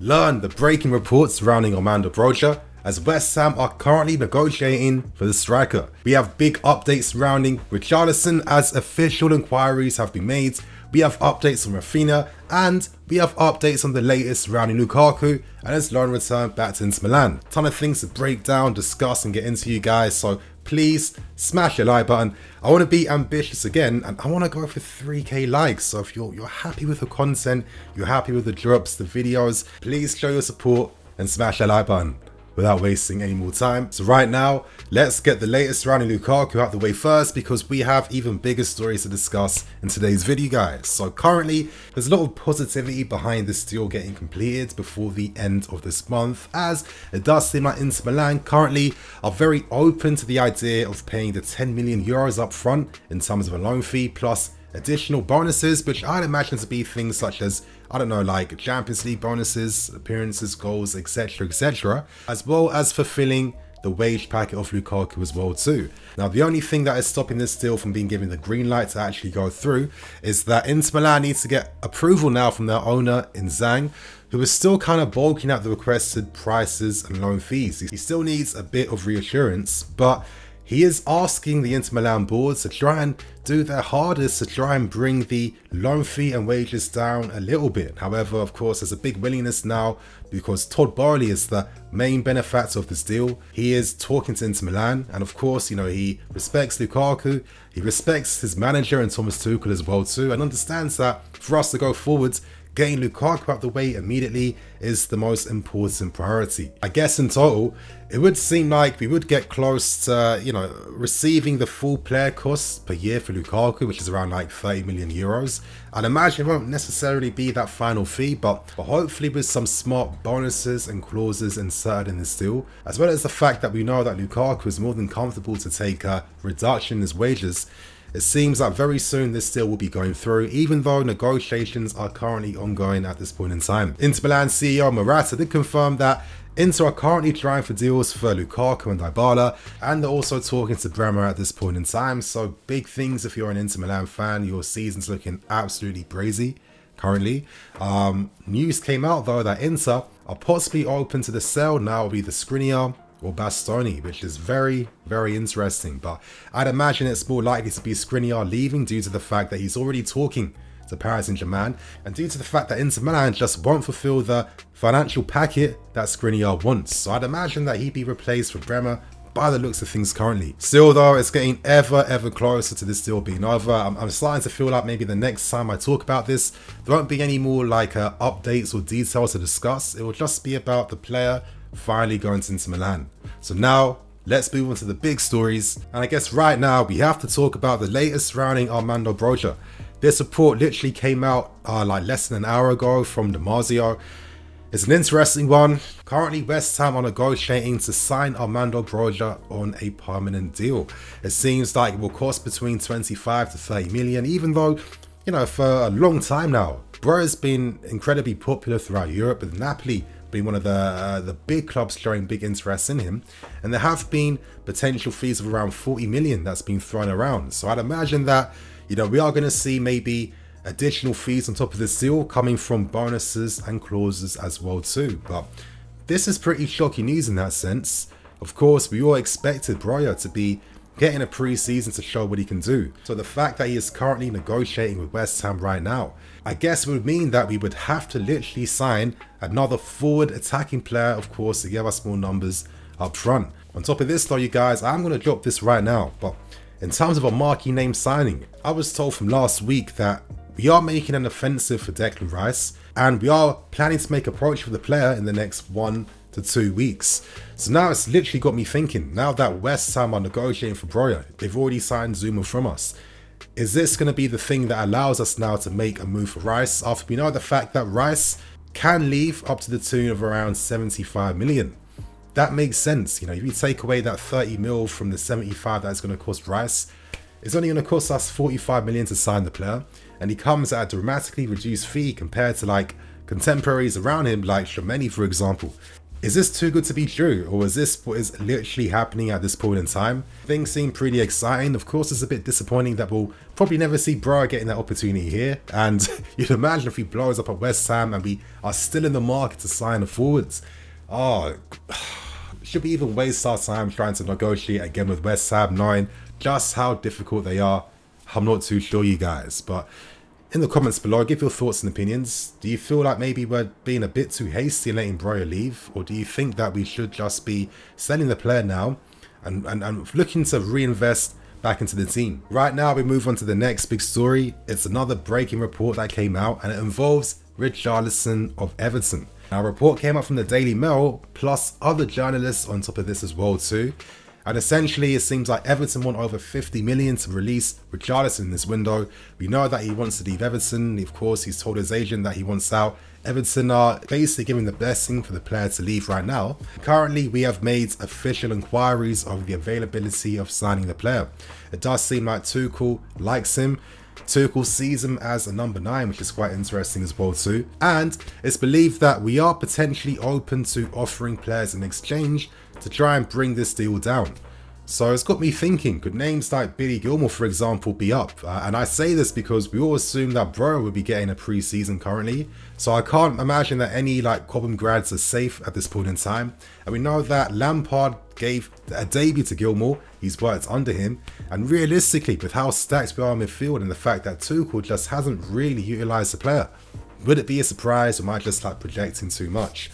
learn the breaking reports surrounding Armando Broja, as West Ham are currently negotiating for the striker. We have big updates surrounding Richarlison as official inquiries have been made. We have updates on Raphinha, and we have updates on the latest surrounding Lukaku and his loan return back to Inter Milan. Ton of things to break down, discuss and get into, you guys, so please smash your like button. I want to be ambitious again and I want to go for 3k likes, so if you're happy with the content, you're happy with the drops, the videos, please show your support and smash that like button without wasting any more time. So right now, let's get the latest surrounding Lukaku out the way first, because we have even bigger stories to discuss in today's video, guys. So currently, there's a lot of positivity behind this deal getting completed before the end of this month, as it does seem like Inter Milan currently are very open to the idea of paying the 10 million euros up front in terms of a loan fee, plus additional bonuses, which I'd imagine to be things such as, I don't know, like Champions League bonuses, appearances, goals, etc, etc, as well as fulfilling the wage packet of Lukaku as well too. Now, the only thing that is stopping this deal from being given the green light to actually go through is that Inter Milan needs to get approval now from their owner in Zhang, who is still kind of bulking out the requested prices and loan fees. He still needs a bit of reassurance, but he is asking the Inter Milan board to try and do their hardest to try and bring the loan fee and wages down a little bit. However, of course, there's a big willingness now because Todd Boehly is the main benefactor of this deal. He is talking to Inter Milan, and of course, you know, he respects Lukaku, he respects his manager and Thomas Tuchel as well too, and understands that for us to go forwards, getting Lukaku out the way immediately is the most important priority. I guess in total, it would seem like we would get close to, you know, receiving the full player costs per year for Lukaku, which is around like 30 million euros. I'd imagine it won't necessarily be that final fee, but hopefully with some smart bonuses and clauses inserted in this deal, as well as the fact that we know that Lukaku is more than comfortable to take a reduction in his wages. It seems that very soon this deal will be going through, even though negotiations are currently ongoing at this point in time. Inter Milan CEO Morata did confirm that Inter are currently trying for deals for Lukaku and Dybala, and they're also talking to Bremer at this point in time. So big things if you're an Inter Milan fan. Your season's looking absolutely crazy currently. News came out though that Inter are possibly open to the sale now of either Skriniar or Bastoni, which is very, very interesting. But I'd imagine it's more likely to be Skriniar leaving due to the fact that he's already talking to Paris Saint-Germain, and due to the fact that Inter Milan just won't fulfill the financial packet that Skriniar wants. So I'd imagine that he'd be replaced for Bremer by the looks of things currently. Still though, it's getting ever closer to this deal being over. I'm starting to feel like maybe the next time I talk about this, there won't be any more like updates or details to discuss. It will just be about the player finally going to Inter Milan. So now, let's move on to the big stories. And I guess right now, we have to talk about the latest surrounding Armando Broja. This report literally came out like less than an hour ago from Damasio. It's an interesting one. Currently, West Ham are negotiating to sign Armando Broja on a permanent deal. It seems like it will cost between 25 to 30 million, even though, you know, for a long time now, Broja's been incredibly popular throughout Europe, with Napoli being one of the big clubs showing big interest in him, and there have been potential fees of around 40 million that's been thrown around. So I'd imagine that, you know, we are going to see maybe additional fees on top of this deal coming from bonuses and clauses as well too. But this is pretty shocking news in that sense. Of course, we all expected Broja to be getting a pre-season to show what he can do. So the fact that he is currently negotiating with West Ham right now, I guess it would mean that we would have to literally sign another forward attacking player, of course, to give us more numbers up front. On top of this though, you guys, I'm going to drop this right now, but in terms of a marquee name signing, I was told from last week that we are making an offensive for Declan Rice, and we are planning to make approach for the player in the next 1 to 2 weeks. So now it's literally got me thinking, now that West Ham are negotiating for Broja, they've already signed Zuma from us. Is this going to be the thing that allows us now to make a move for Rice, after we know the fact that Rice can leave up to the tune of around 75 million? That makes sense. You know, if you take away that 30 mil from the 75 that is going to cost Rice, it's only going to cost us 45 million to sign the player, and he comes at a dramatically reduced fee compared to like contemporaries around him like Shomeni, for example. Is this too good to be true, or is this what is literally happening at this point in time? Things seem pretty exciting. Of course, it's a bit disappointing that we'll probably never see Broja getting that opportunity here. And you'd imagine if he blows up at West Ham and we are still in the market to sign the forwards. Oh, should we even waste our time trying to negotiate again with West Ham, knowing just how difficult they are? I'm not too sure, you guys, but in the comments below, give your thoughts and opinions. Do you feel like maybe we're being a bit too hasty in letting Broja leave? Or do you think that we should just be selling the player now and looking to reinvest back into the team? Right now, we move on to the next big story. It's another breaking report that came out, and it involves Richarlison of Everton. Now, a report came out from the Daily Mail, plus other journalists on top of this as well too. And essentially, it seems like Everton want over 50 million to release Richarlison in this window. We know that he wants to leave Everton. Of course, he's told his agent that he wants out. Everton are basically giving the blessing for the player to leave right now. Currently, we have made official inquiries of the availability of signing the player. It does seem like Tuchel likes him. Tuchel sees him as a number 9, which is quite interesting as well too. And it's believed that we are potentially open to offering players in exchange to try and bring this deal down. So it's got me thinking, could names like Billy Gilmour, for example, be up? And I say this because we all assume that Broja would be getting a pre-season currently. So I can't imagine that any like Cobham grads are safe at this point in time. And we know that Lampard gave a debut to Gilmour. He's worked under him. And realistically, with how stacked we are in midfield and the fact that Tuchel just hasn't really utilised the player, would it be a surprise, or am I just like projecting too much?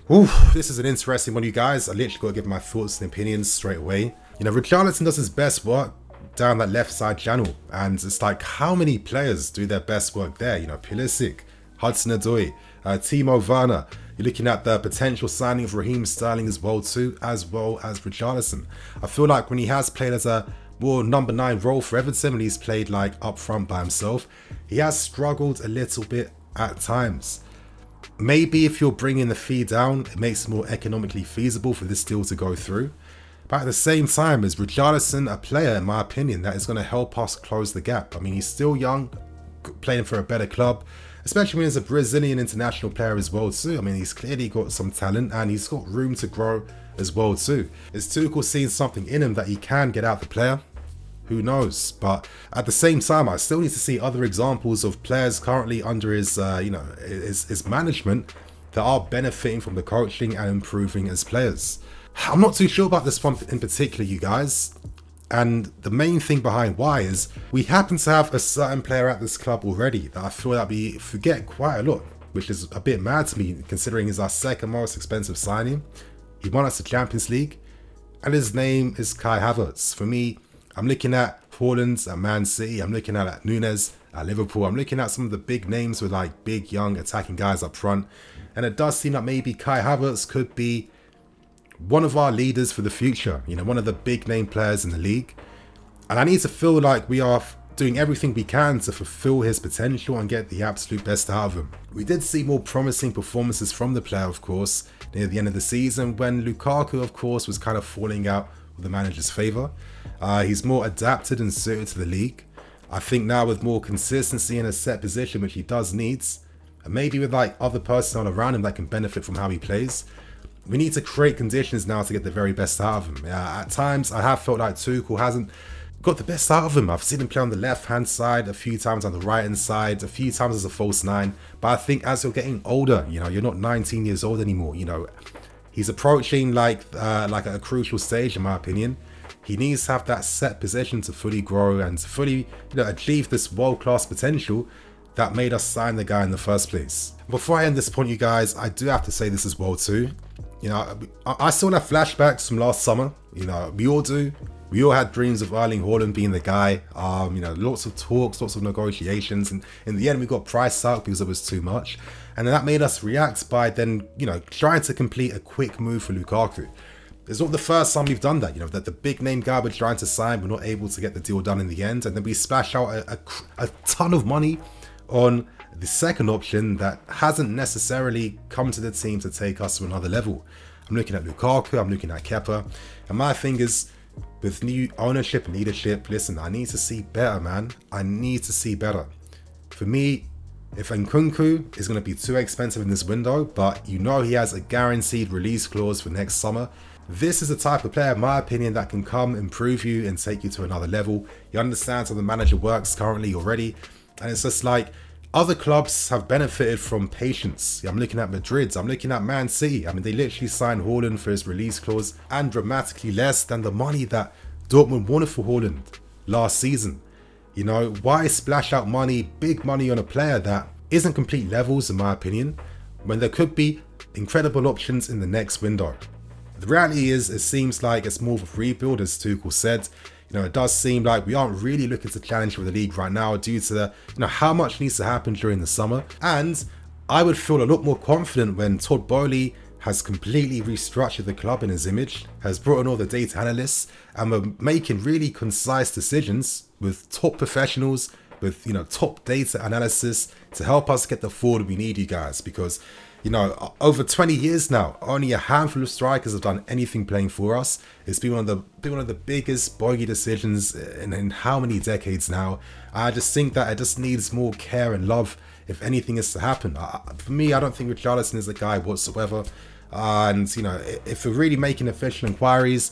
Ooh, this is an interesting one, you guys. I literally got to give my thoughts and opinions straight away. You know, Richarlison does his best work down that left side channel. And it's like, how many players do their best work there? You know, Pulisic, Hudson-Odoi, Timo Werner. You're looking at the potential signing of Raheem Sterling as well too, as well as Richarlison. I feel like when he has played as a more number 9 role for Everton, and he's played like up front by himself, he has struggled a little bit at times. Maybe if you're bringing the fee down, it makes it more economically feasible for this deal to go through. But at the same time, is Richarlison a player, in my opinion, that is going to help us close the gap? I mean, he's still young, playing for a better club, especially when he's a Brazilian international player as well too. I mean, he's clearly got some talent and he's got room to grow as well too. Is Tuchel seeing something in him that he can get out the player? Who knows? But at the same time, I still need to see other examples of players currently under his, his management that are benefiting from the coaching and improving as players. I'm not too sure about this one in particular, you guys. And the main thing behind why is we happen to have a certain player at this club already that I feel that we forget quite a lot, which is a bit mad to me considering he's our second most expensive signing. He won us the Champions League, and his name is Kai Havertz. For me, I'm looking at Haaland at Man City, I'm looking at Núñez at Liverpool, I'm looking at some of the big names with like big young attacking guys up front, and it does seem that maybe Kai Havertz could be one of our leaders for the future, you know, one of the big name players in the league. And I need to feel like we are doing everything we can to fulfill his potential and get the absolute best out of him. We did see more promising performances from the player, of course, near the end of the season when Lukaku, of course, was kind of falling out of the manager's favour. He's more adapted and suited to the league. I think now with more consistency in a set position, which he does needs, and maybe with like other personnel around him that can benefit from how he plays, we need to create conditions now to get the very best out of him. At times, I have felt like Tuchel hasn't got the best out of him. I've seen him play on the left-hand side, a few times on the right-hand side, a few times as a false 9. But I think as you're getting older, you know, you're not 19 years old anymore. You know, he's approaching like a crucial stage, in my opinion. He needs to have that set position to fully grow and to fully, achieve this world-class potential that made us sign the guy in the first place. Before I end this point, you guys, I do have to say this as well too. You know, I still have flashbacks from last summer. You know, we all do. We all had dreams of Erling Haaland being the guy. You know, lots of talks, lots of negotiations, and in the end we got priced out because it was too much. And then that made us react by then, trying to complete a quick move for Lukaku. It's not the first time we've done that, that the big name guy we're trying to sign, we're not able to get the deal done in the end, and then we splash out a ton of money on the second option that hasn't necessarily come to the team to take us to another level. I'm looking at Lukaku, I'm looking at Kepa, and my thing is, with new ownership and leadership, listen, I need to see better, man. I need to see better. For me, if Nkunku is going to be too expensive in this window, but you know he has a guaranteed release clause for next summer, this is the type of player, in my opinion, that can come, improve you and take you to another level. He understands how the manager works currently already. And it's just like, other clubs have benefited from patience. I'm looking at Madrid, I'm looking at Man City. I mean, they literally signed Haaland for his release clause and dramatically less than the money that Dortmund wanted for Haaland last season. You know, why splash out money, big money on a player that isn't complete levels, in my opinion, when there could be incredible options in the next window? The reality is, it seems like it's more of a rebuild, as Tuchel said. You know, it does seem like we aren't really looking to challenge for the league right now due to the, how much needs to happen during the summer. And I would feel a lot more confident when Todd Boehly has completely restructured the club in his image, has brought in all the data analysts, and we're making really concise decisions with top professionals, with, top data analysis to help us get the forward we need, you guys. Because, over 20 years now, only a handful of strikers have done anything playing for us. It's been one of the biggest bogey decisions in how many decades now. I just think that it just needs more care and love if anything is to happen. For me, I don't think Richarlison is the guy whatsoever. And, if we're really making official inquiries,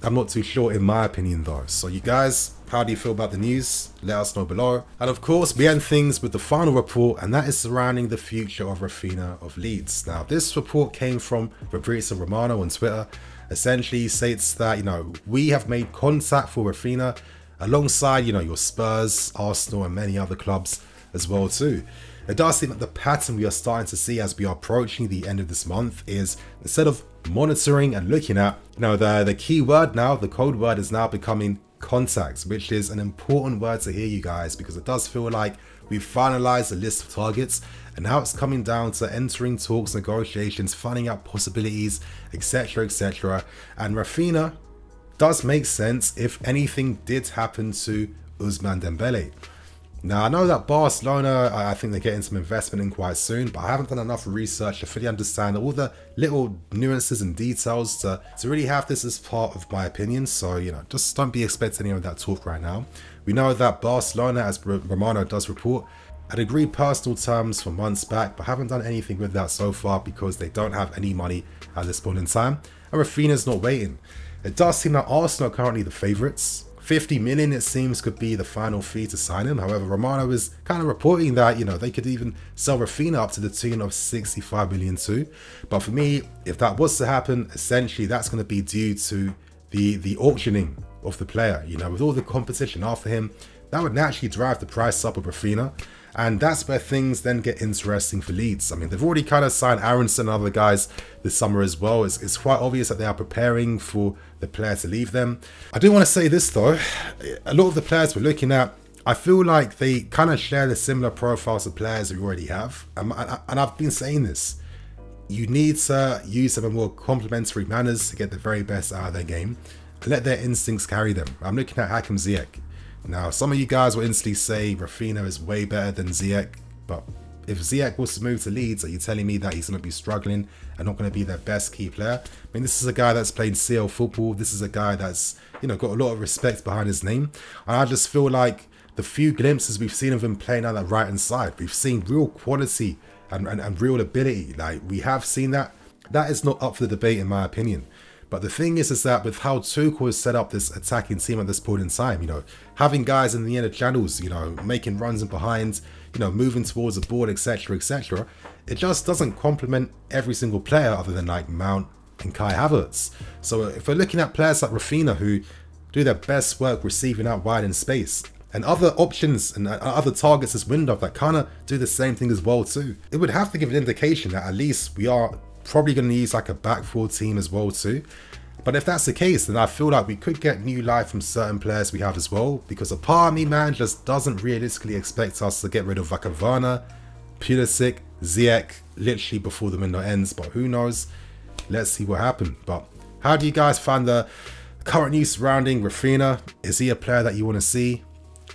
I'm not too sure in my opinion though. So you guys, how do you feel about the news? Let us know below. And of course, we end things with the final report, and that is surrounding the future of Raphinha of Leeds. Now, this report came from Fabrizio Romano on Twitter. Essentially states that, we have made contact for Raphinha alongside, your Spurs, Arsenal, and many other clubs as well too. It does seem that the pattern we are starting to see as we are approaching the end of this month is, instead of monitoring and looking at, the key word now, the code word is now becoming contacts, which is an important word to hear, you guys, because it does feel like we've finalized a list of targets and now it's coming down to entering talks, negotiations, finding out possibilities, etc, etc. And Raphinha does make sense if anything did happen to Ousmane Dembele. Now, I know that Barcelona, I think they're getting some investment in quite soon, but I haven't done enough research to fully understand all the little nuances and details to really have this as part of my opinion. So, just don't be expecting any of that talk right now. We know that Barcelona, as Romano does report, had agreed personal terms for months back, but haven't done anything with that so far because they don't have any money at this point in time. And Raphinha's not waiting. It does seem that Arsenal are currently the favourites. 50 million, it seems, could be the final fee to sign him. However, Romano is kind of reporting that, they could even sell Raphinha up to the tune of 65 million too. But for me, if that was to happen, essentially that's going to be due to the auctioning of the player. With all the competition after him, that would naturally drive the price up of Raphinha. And that's where things then get interesting for Leeds. I mean, they've already kind of signed Aronson and other guys this summer as well. It's quite obvious that they are preparing for the player to leave them. I do want to say this though, a lot of the players we're looking at, I feel like they kind of share the similar profiles of players we already have. And I've been saying this, you need to use them in more complementary manners to get the very best out of their game and let their instincts carry them. I'm looking at Hakim Ziyech. Now, some of you guys will instantly say Raphinha is way better than Ziyech, but if Ziyech was to move to Leeds, are you telling me that he's going to be struggling and not going to be their best key player? I mean, this is a guy that's played CL football. This is a guy that's, got a lot of respect behind his name. And I just feel like the few glimpses we've seen of him playing on that right-hand side, we've seen real quality and real ability. Like, we have seen that. That is not up for the debate, in my opinion. But the thing is that with how Tuchel has set up this attacking team at this point in time, having guys in the inner channels, making runs in behind, moving towards the board, etc, etc, it just doesn't complement every single player other than like Mount and Kai Havertz. So if we're looking at players like Raphinha who do their best work receiving out wide in space, and other options and other targets this window that kind of do the same thing as well too, it would have to give an indication that at least we are probably going to use like a back four team as well too. But if that's the case, then I feel like we could get new life from certain players we have as well, because a part of me, man, just doesn't realistically expect us to get rid of like a Werner, Pulisic, Ziyech literally before the window ends. But who knows? Let's see what happens. But how do you guys find the current news surrounding Raphinha? Is he a player that you want to see?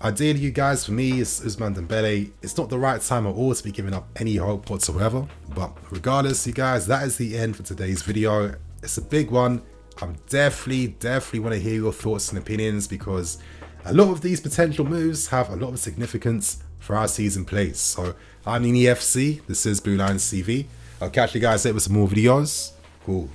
Ideally, you guys, for me, it's Ousmane Dembele. It's not the right time at all to be giving up any hope whatsoever. But regardless, you guys, that is the end for today's video. It's a big one. I'm definitely want to hear your thoughts and opinions, because a lot of these potential moves have a lot of significance for our season plays. So I'm in EFC, this is Bluelionstv. I'll catch you guys later with some more videos. Cool.